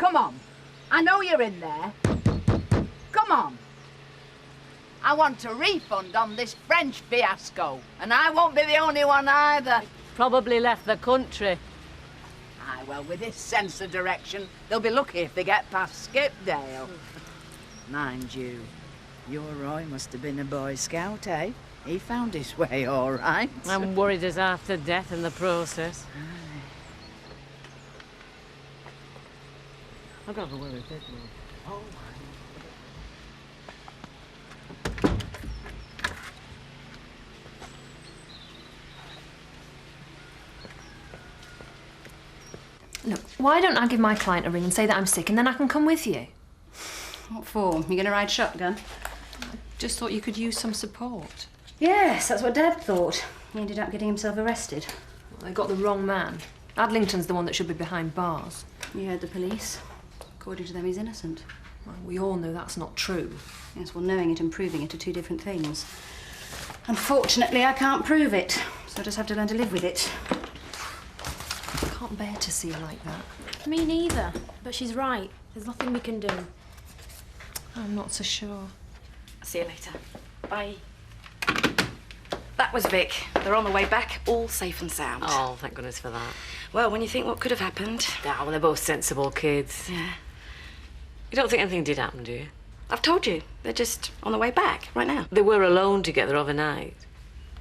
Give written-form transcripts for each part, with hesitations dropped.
Come on. I know you're in there. Come on. I want a refund on this French fiasco, and I won't be the only one either. Probably left the country. Aye, well, with this sense of direction, they'll be lucky if they get past Skipdale. Mind you, your Roy must have been a Boy Scout, eh? He found his way all right. I'm worried as half to death in the process. I've got to have a word with it, Mum. Oh, Look, why don't I give my client a ring and say that I'm sick and then I can come with you? What for? You gonna ride shotgun? Just thought you could use some support. Yes, that's what Dad thought. He ended up getting himself arrested. Well, they got the wrong man. Adlington's the one that should be behind bars. You heard the police. According to them, he's innocent. Well, we all know that's not true. Yes, well, knowing it and proving it are two different things. Unfortunately, I can't prove it, so I just have to learn to live with it. I can't bear to see her like that. Me neither, but she's right. There's nothing we can do. I'm not so sure. See you later. Bye. That was Vic. They're on the way back, all safe and sound. Oh, thank goodness for that. Well, when you think what could have happened... Yeah, well, they're both sensible kids. Yeah. You don't think anything did happen, do you? I've told you. They're just on the way back, right now. They were alone together overnight.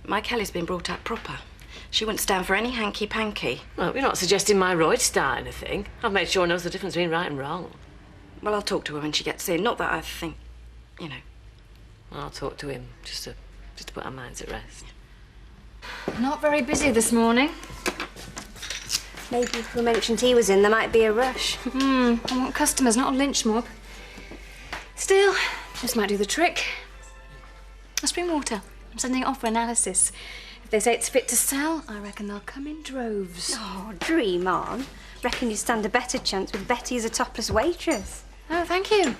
My Kelly's been brought up proper. She wouldn't stand for any hanky-panky. Well, you're not suggesting my Roy'd start anything. I've made sure knows the difference between right and wrong. Well, I'll talk to her when she gets in. Not that I think, you know. I'll talk to him, just to put our minds at rest. Not very busy this morning. Maybe if we mentioned he was in, there might be a rush. I want customers, not a lynch mob. Still, this might do the trick. A spring water. I'm sending it off for analysis. If they say it's fit to sell, I reckon they'll come in droves. Oh, dream on. Reckon you stand a better chance with Betty as a topless waitress. Oh, thank you. Hey,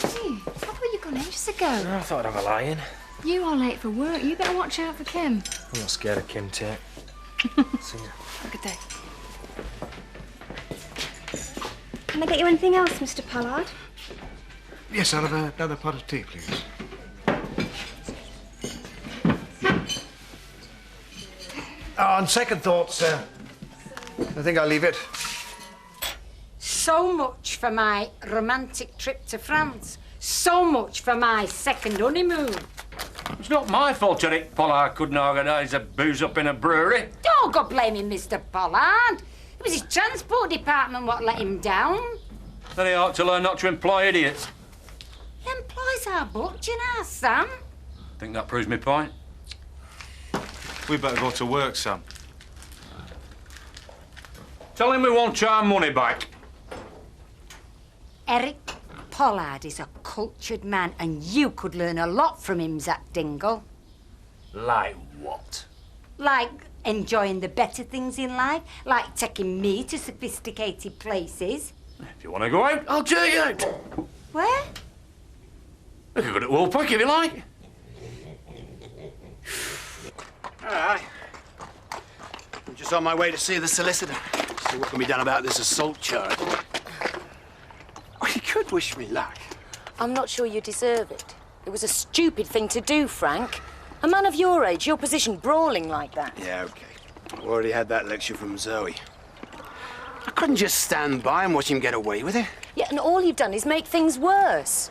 I thought you'd gone ages ago. I thought I'd have a lie-in. You are late for work. You better watch out for Kim. I'm not scared of Kim Tate. See ya. Have a good day. Can I get you anything else, Mr. Pollard? Yes, I'll have another pot of tea, please. On second thoughts, I think I'll leave it. So much for my romantic trip to France. So much for my second honeymoon. It's not my fault Eric Pollard couldn't organise a booze up in a brewery. Don't go blaming Mr. Pollard. It was his transport department what let him down. Then he ought to learn not to employ idiots. He employs our butcher now, Sam. Think that proves my point? We better go to work, Sam. Tell him we want our money back. Eric Pollard is a cultured man, and you could learn a lot from him, Zach Dingle. Like what? Like enjoying the better things in life, like taking me to sophisticated places. If you want to go out, I'll take you out. Where? We could go to Woolpack if you like. Aye. I'm just on my way to see the solicitor. See what can be done about this assault charge. Oh, you could wish me luck. I'm not sure you deserve it. It was a stupid thing to do, Frank. A man of your age, your position, brawling like that. Yeah, OK. I've already had that lecture from Zoe. I couldn't just stand by and watch him get away with it. Yeah, and all you've done is make things worse.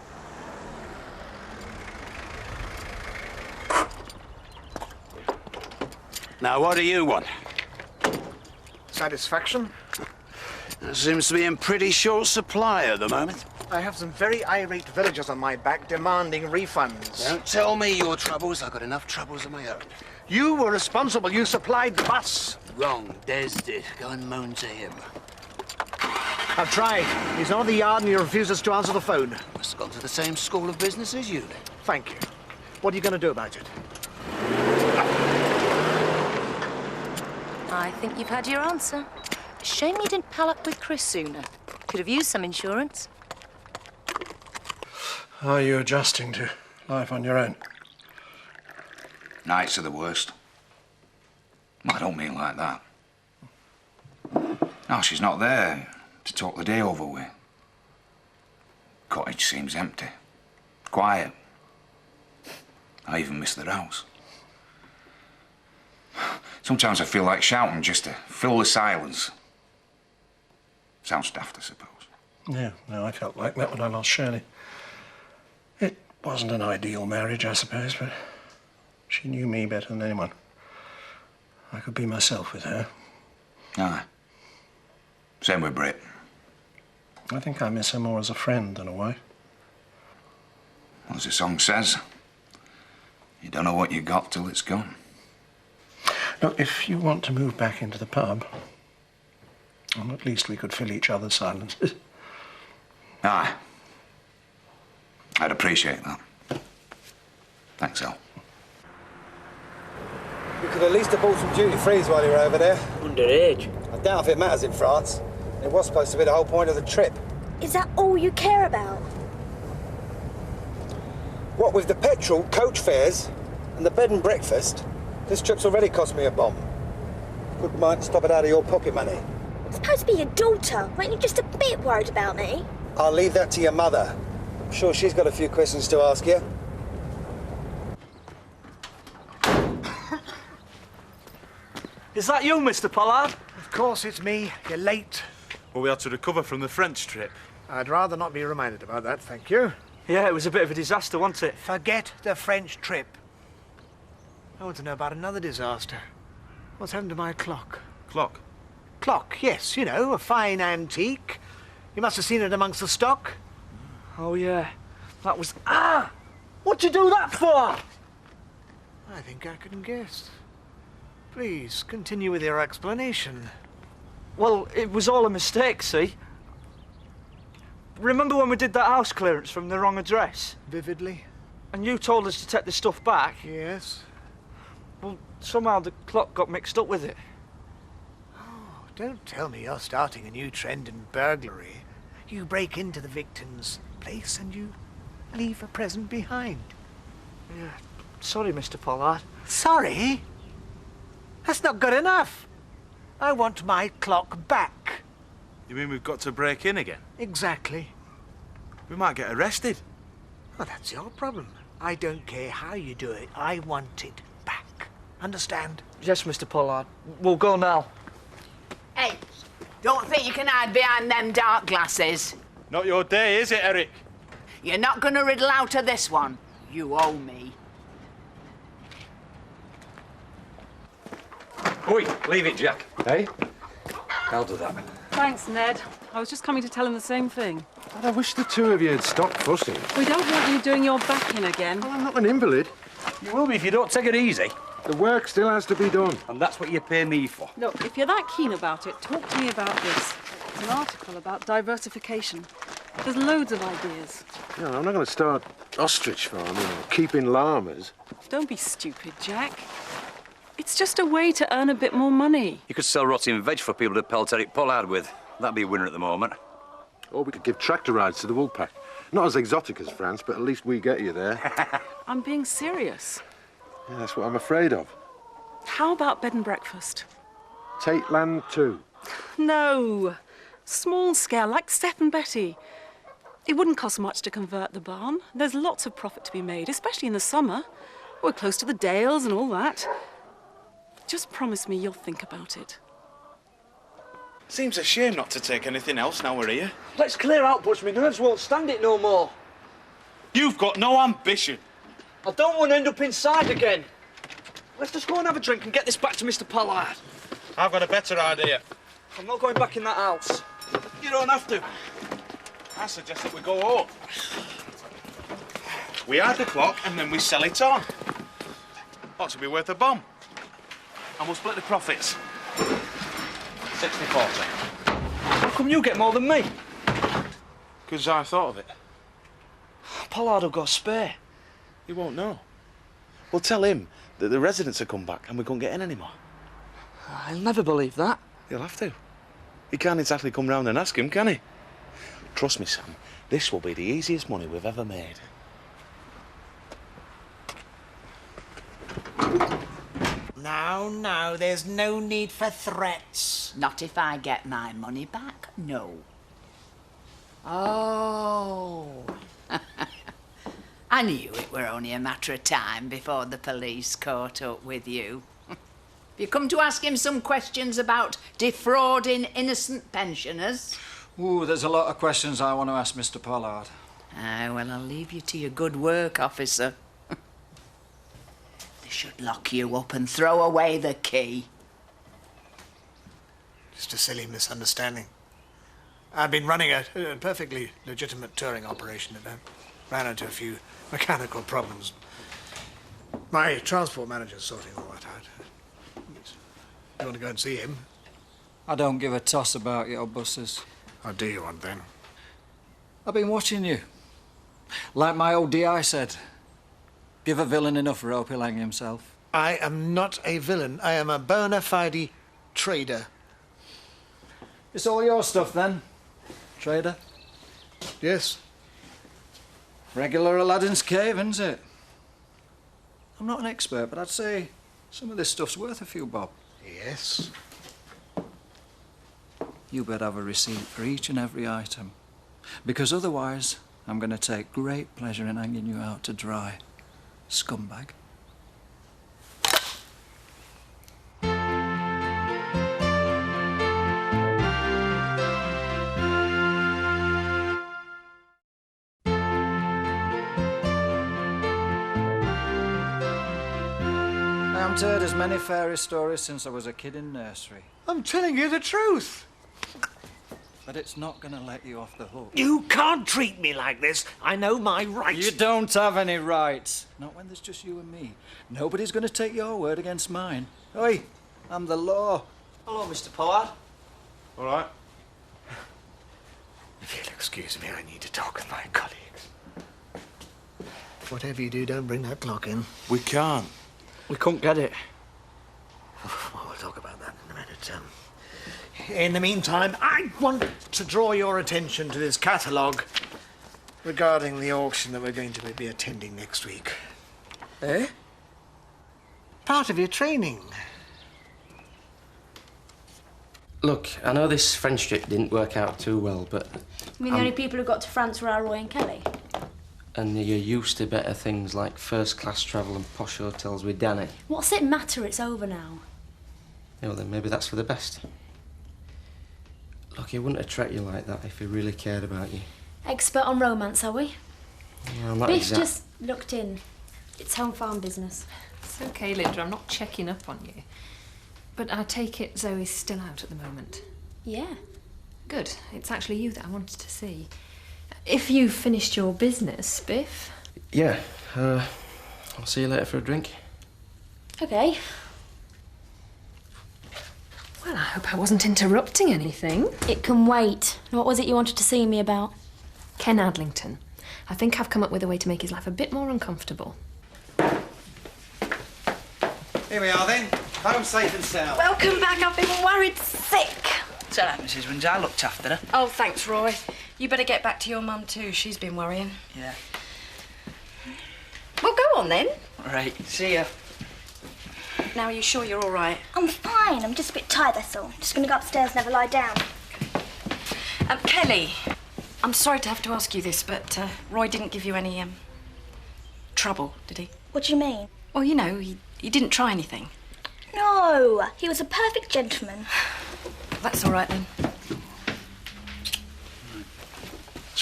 Now, what do you want? Satisfaction? That seems to be in pretty short supply at the moment. I have some very irate villagers on my back demanding refunds. Don't tell me your troubles. I've got enough troubles of my own. You were responsible. You supplied the bus. Wrong. Des did. Go and moan to him. I've tried. He's not at the yard and he refuses to answer the phone. Must have gone to the same school of business as you, then. Thank you. What are you going to do about it? I think you've had your answer. Shame you didn't pal up with Chris sooner. Could have used some insurance. Are you adjusting to life on your own? Nights are the worst. I don't mean like that. No, she's not there to talk the day over with. Cottage seems empty. Quiet. I even miss the house. Sometimes I feel like shouting just to fill the silence. Sounds daft, I suppose. Yeah, no, I felt like that when I lost Shirley. It wasn't an ideal marriage, I suppose, but she knew me better than anyone. I could be myself with her. Aye. Same with Britt. I think I miss her more as a friend than a wife. As the song says, you don't know what you got till it's gone. Look, if you want to move back into the pub, well, at least we could fill each other's silences. Aye. I'd appreciate that. Thanks, Al. You could at least have bought some duty-frees while you were over there. Underage. I doubt if it matters in France. It was supposed to be the whole point of the trip. Is that all you care about? What with the petrol, coach fares, and the bed and breakfast, this trip's already cost me a bomb. Wouldn't mind stop it out of your pocket money. I'm supposed to be your daughter. Weren't you just a bit worried about me? I'll leave that to your mother. I'm sure she's got a few questions to ask you. Is that you, Mr. Pollard? Of course it's me. You're late. Well, we had to recover from the French trip. I'd rather not be reminded about that, thank you. Yeah, it was a bit of a disaster, wasn't it? Forget the French trip. I want to know about another disaster. What's happened to my clock? Clock? Clock, yes, you know, a fine antique. You must have seen it amongst the stock. Oh, yeah. That was... Ah! What'd you do that for? I think I can guess. Please, continue with your explanation. Well, it was all a mistake, see? Remember when we did that house clearance from the wrong address? Vividly. And you told us to take the stuff back? Yes. Well, somehow the clock got mixed up with it. Oh, don't tell me you're starting a new trend in burglary. You break into the victim's place and you leave a present behind. Yeah, sorry, Mr. Pollard. Sorry? That's not good enough. I want my clock back. You mean we've got to break in again? Exactly. We might get arrested. Well, that's your problem. I don't care how you do it. I want it back. Understand? Yes, Mr. Pollard. We'll go now. Hey, don't think you can hide behind them dark glasses. Not your day, is it, Eric? You're not going to riddle out of this one. You owe me. Oi, leave it, Jack. Hey? I'll do that. Thanks, Ned. I was just coming to tell him the same thing. I wish the two of you had stopped fussing. We don't want you doing your backing again. Well, I'm not an invalid. You will be if you don't take it easy. The work still has to be done. And that's what you pay me for. Look, if you're that keen about it, talk to me about this. It's an article about diversification. There's loads of ideas. No, I'm not going to start ostrich farming or keeping llamas. Don't be stupid, Jack. It's just a way to earn a bit more money. You could sell rotting veg for people to pelt Eric Pollard with. That'd be a winner at the moment. Or we could give tractor rides to the wool pack. Not as exotic as France, but at least we get you there. I'm being serious. Yeah, that's what I'm afraid of. How about bed and breakfast? Tate land too. No. Small scale, like Steph and Betty. It wouldn't cost much to convert the barn. There's lots of profit to be made, especially in the summer. We're close to the Dales and all that. Just promise me you'll think about it. Seems a shame not to take anything else now we're here. Let's clear out, Butch. My nerves won't stand it no more. You've got no ambition. I don't want to end up inside again. Let's just go and have a drink and get this back to Mr. Pollard. I've got a better idea. I'm not going back in that house. You don't have to. I suggest that we go home. We hide the clock and then we sell it on. Ought to be worth a bomb. And we'll split the profits. 60-40. How come you get more than me? Because I thought of it. Pollard will go spare. He won't know. We'll tell him that the residents have come back and we can't get in anymore. I'll never believe that. He'll have to. He can't exactly come round and ask him, can he? Trust me, Sam, this will be the easiest money we've ever made. Now, there's no need for threats. Not if I get my money back, no. Oh. I knew it were only a matter of time before the police caught up with you. You come to ask him some questions about defrauding innocent pensioners? Ooh, there's a lot of questions I want to ask Mr. Pollard. Well, I'll leave you to your good work, officer. They should lock you up and throw away the key. Just a silly misunderstanding. I've been running a perfectly legitimate touring operation and I ran into a few mechanical problems. My transport manager's sorting all that out. You want to go and see him? I don't give a toss about your buses. I'll do you one then. I've been watching you. Like my old DI said, give a villain enough rope, he'll hang himself. I am not a villain. I am a bona fide trader. It's all your stuff then, trader? Yes. Regular Aladdin's cave, isn't it? I'm not an expert, but I'd say some of this stuff's worth a few bob. Yes. You better have a receipt for each and every item, because otherwise I'm going to take great pleasure in hanging you out to dry, scumbag. I haven't heard as many fairy stories since I was a kid in nursery. I'm telling you the truth. But it's not going to let you off the hook. You can't treat me like this. I know my rights. You don't have any rights. Not when there's just you and me. Nobody's going to take your word against mine. Oi, I'm the law. Hello, Mr. Pollard. All right. If you'll excuse me, I need to talk with my colleagues. Whatever you do, don't bring that clock in. We can't. We couldn't get it. Well, we'll talk about that in a minute. In the meantime, I want to draw your attention to this catalogue regarding the auction that we're going to be attending next week. Eh? Part of your training. Look, I know this French trip didn't work out too well, but... You mean the only people who got to France were our Roy and Kelly? And you're used to better things like first-class travel and posh hotels with Danny. What's it matter? It's over now. Yeah, well, then maybe that's for the best. Look, he wouldn't have treated you like that if he really cared about you. Expert on romance, are we? Yeah, I'm not Biff exact... just looked in. It's home farm business. It's okay, Linda. I'm not checking up on you. But I take it Zoe's still out at the moment. Yeah. Good. It's actually you that I wanted to see. If you've finished your business, Biff. Yeah, I'll see you later for a drink. Okay. Well, I hope I wasn't interrupting anything. It can wait. What was it you wanted to see me about? Ken Adlington. I think I've come up with a way to make his life a bit more uncomfortable. Here we are then. Home safe and sound. Welcome back. I've been worried sick. Tell that, Mrs. Windsor. I looked after her. Oh, thanks, Roy. You better get back to your mum too. She's been worrying. Yeah. Well, go on then. Right. See ya. Now, are you sure you're all right? I'm fine. I'm just a bit tired, that's all. Just going to go upstairs and have a lie down. Kelly, I'm sorry to have to ask you this, but Roy didn't give you any trouble, did he? What do you mean? Well, you know, he didn't try anything. No, he was a perfect gentleman. That's all right then. Do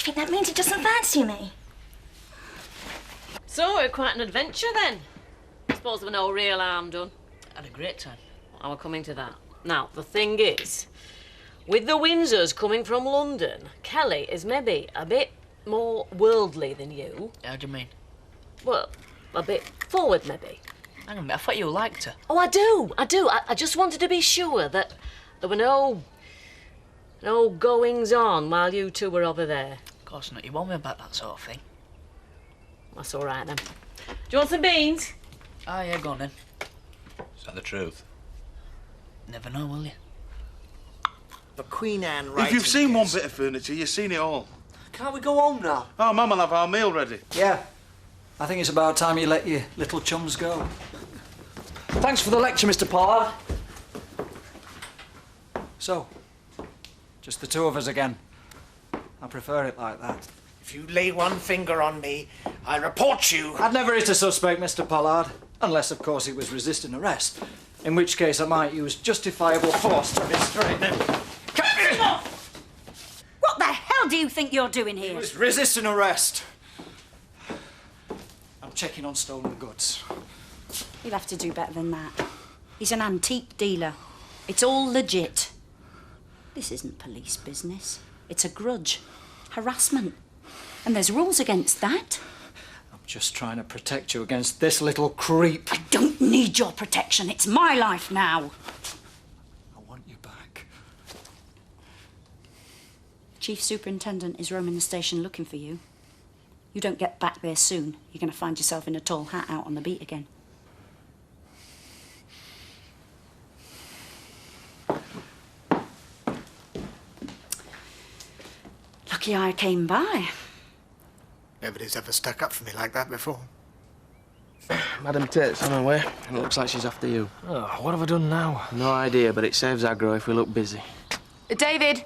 you think that means he doesn't fancy me? So, quite an adventure then. I suppose there were no real harm done. Had a great time. I will come into that. Now, the thing is, with the Windsors coming from London, Kelly is maybe a bit more worldly than you. How do you mean? Well, a bit forward, maybe. Hang on a minute, I thought you liked her. Oh, I do. I just wanted to be sure that there were no goings-on while you two were over there. Of course not. You want me about that sort of thing? That's all right, then. Do you want some beans? Oh, yeah, go on then. Is that the truth? Never know, will you? But Queen Anne writes... If you've seen one bit of furniture, you've seen it all. Can't we go home now? Oh, Mum will have our meal ready. Yeah. I think it's about time you let your little chums go. Thanks for the lecture, Mr. Pollard. So, just the two of us again. I prefer it like that. If you lay one finger on me, I report you. I'd never hit a suspect, Mr. Pollard. Unless, of course, he was resisting arrest. In which case I might use justifiable force to restrain him. What the hell do you think you're doing here? He was resisting arrest. I'm checking on stolen goods. He'll have to do better than that. He's an antique dealer. It's all legit. This isn't police business. It's a grudge. Harassment. And there's rules against that. I'm just trying to protect you against this little creep. I don't need your protection. It's my life now. I want you back. Chief Superintendent is roaming the station looking for you. You don't get back there soon, you're going to find yourself in a tall hat out on the beat again. Lucky I came by. Nobody's ever stuck up for me like that before. Madam Tate's on her way, and it looks like she's after you. Oh, what have I done now? No idea, but it saves aggro if we look busy. David!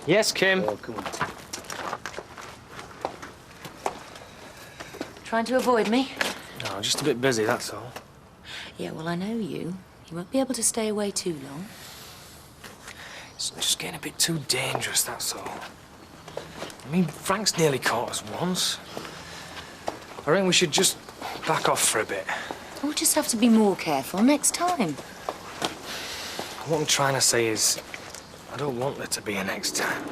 Yes, Kim? Oh, come on. Trying to avoid me? No, just a bit busy, that's all. Yeah, well, I know you. You won't be able to stay away too long. It's just getting a bit too dangerous, that's all. I mean, Frank's nearly caught us once. I think we should just back off for a bit. We'll just have to be more careful next time. What I'm trying to say is, I don't want there to be a next time.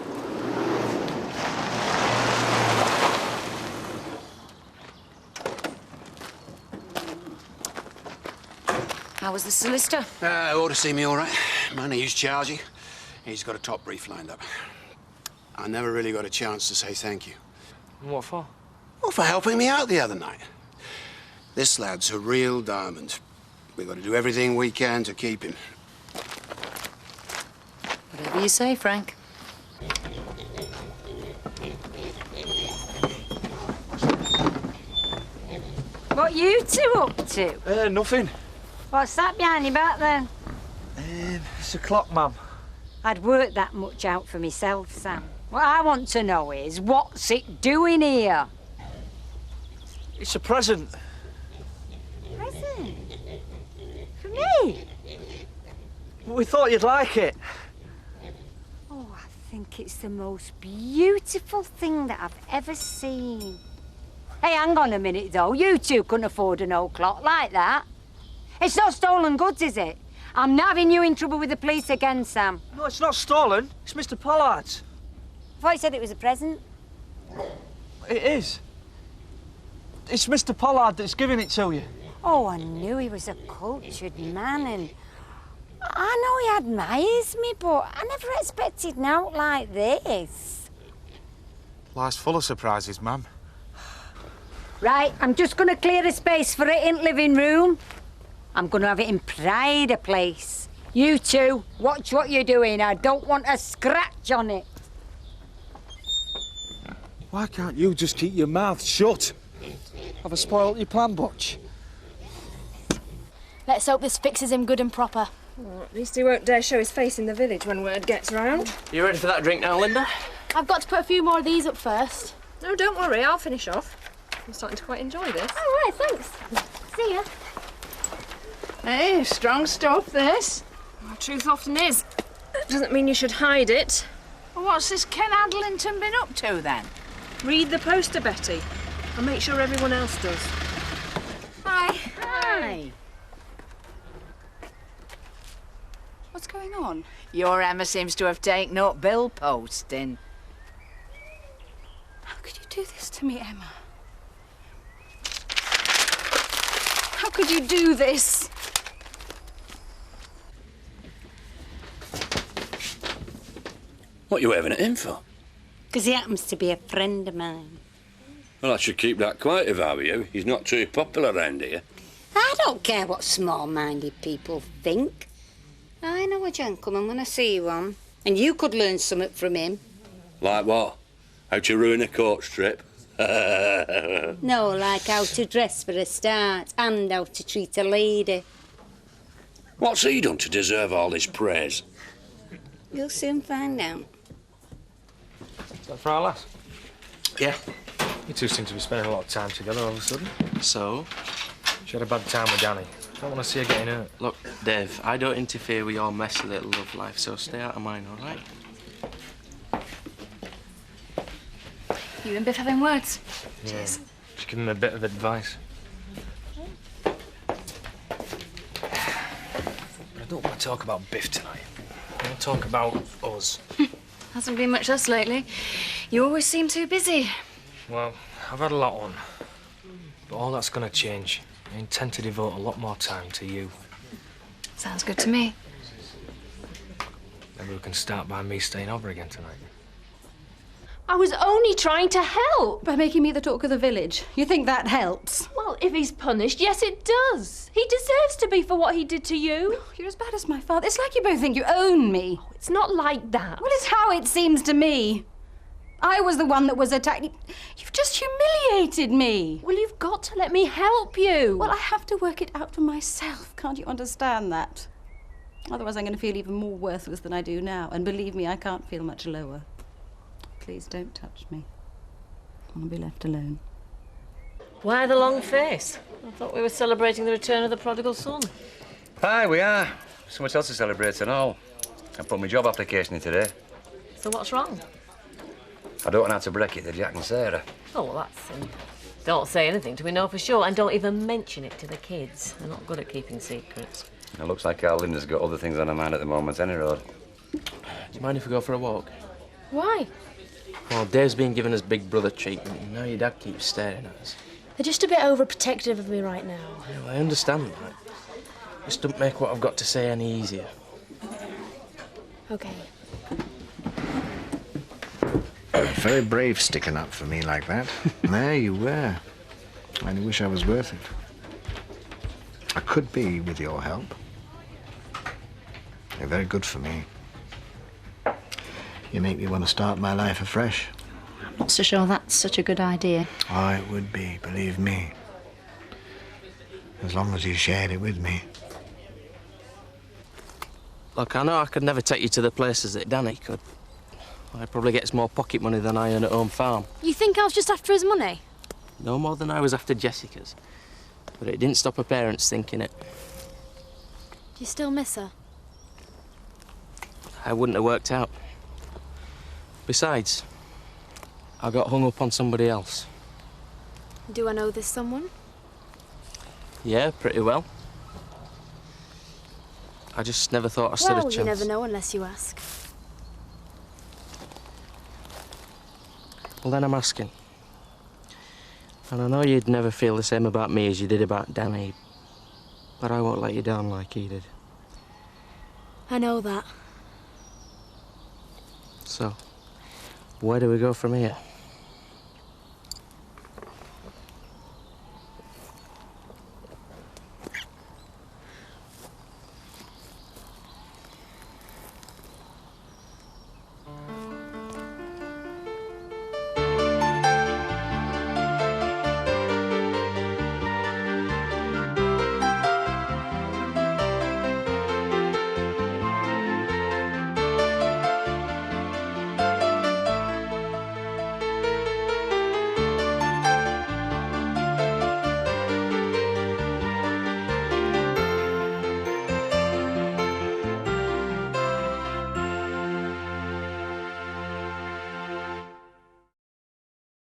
How was the solicitor? Ought to see me all right. Money he's charging. He's got a top brief lined up. I never really got a chance to say thank you. What for? Well, for helping me out the other night. This lad's a real diamond. We've got to do everything we can to keep him. Whatever you say, Frank. What you two up to? Nothing. What's that behind your back then? It's a clock, ma'am. I'd worked that much out for myself, Sam. What I want to know is, what's it doing here? It's a present. Present? For me? We thought you'd like it. Oh, I think it's the most beautiful thing that I've ever seen. Hey, hang on a minute, though. You two couldn't afford an old clock like that. It's not stolen goods, is it? I'm not having you in trouble with the police again, Sam. No, it's not stolen. It's Mr. Pollard's. I thought you said it was a present. It is. It's Mr. Pollard that's giving it to you. Oh, I knew he was a cultured man, and I know he admires me, but I never expected an out like this. Life's full of surprises, ma'am. Right, I'm just going to clear a space for it in the living room. I'm going to have it in Pride Place. You two, watch what you're doing. I don't want a scratch on it. Why can't you just keep your mouth shut? Have I spoiled your plan, Butch? Let's hope this fixes him good and proper. Well, at least he won't dare show his face in the village when word gets round. You ready for that drink now, Linda? I've got to put a few more of these up first. No, don't worry, I'll finish off. I'm starting to quite enjoy this. Oh, right, thanks. See ya. Hey, strong stuff, this. Well, truth often is. Doesn't mean you should hide it. Well, what's this Ken Adlington been up to, then? Read the poster, Betty, and make sure everyone else does. Hi. Hi. What's going on? Your Emma seems to have taken up bill posting. How could you do this to me, Emma? How could you do this? What you having it in for? Because he happens to be a friend of mine. Well, I should keep that quiet if I were you. He's not too popular around here. I don't care what small-minded people think. I know a gentleman when I see one. And you could learn something from him. Like what? How to ruin a coach trip? No, like how to dress for a start and how to treat a lady. What's he done to deserve all this praise? You'll soon find out. Is that for our lass? Yeah. You two seem to be spending a lot of time together all of a sudden. So? She had a bad time with Danny. Don't want to see her getting hurt. Look, Dave, I don't interfere with your messy little love life, so stay out of mine, all right? You and Biff having words? Yeah. Just give him a bit of advice. But I don't want to talk about Biff tonight. I want to talk about us. Hasn't been much us lately. You always seem too busy. Well, I've had a lot on. But all that's going to change. I intend to devote a lot more time to you. Sounds good to me. Maybe we can start by me staying over again tonight. I was only trying to help. By making me the talk of the village. You think that helps? Well, if he's punished, yes, it does. He deserves to be for what he did to you. You're as bad as my father. It's like you both think you own me. Oh, it's not like that. Well, it's how it seems to me. I was the one that was attacked. You've just humiliated me. Well, you've got to let me help you. Well, I have to work it out for myself. Can't you understand that? Otherwise, I'm going to feel even more worthless than I do now. And believe me, I can't feel much lower. Please don't touch me. I want to be left alone. Why the long face? I thought we were celebrating the return of the prodigal son. Aye, we are. So much else to celebrate and all. I put my job application in today. So what's wrong? I don't know how to break it to Jack and Sarah. Oh, well, that's simple. Don't say anything till we know for sure, and don't even mention it to the kids. They're not good at keeping secrets. It looks like our Linda's got other things on her mind at the moment, any road. Do you mind if we go for a walk? Why? Well, Dave's been giving us big brother treatment, and now your dad keeps staring at us. They're just a bit overprotective of me right now. Yeah, well, I understand that. Just don't make what I've got to say any easier. Okay. Very brave sticking up for me like that. There you were. I only wish I was worth it. I could be with your help. You're very good for me. You make me want to start my life afresh. I'm not so sure that's such a good idea. Oh, it would be, believe me. As long as you shared it with me. Look, I know I could never take you to the places that Danny could. He probably gets more pocket money than I earn at home farm. You think I was just after his money? No more than I was after Jessica's. But it didn't stop her parents thinking it. Do you still miss her? I wouldn't have worked out. Besides, I got hung up on somebody else. Do I know this someone? Yeah, pretty well. I just never thought I stood a chance. Well, you never know unless you ask. Well, then I'm asking. And I know you'd never feel the same about me as you did about Danny, but I won't let you down like he did. I know that. So, where do we go from here?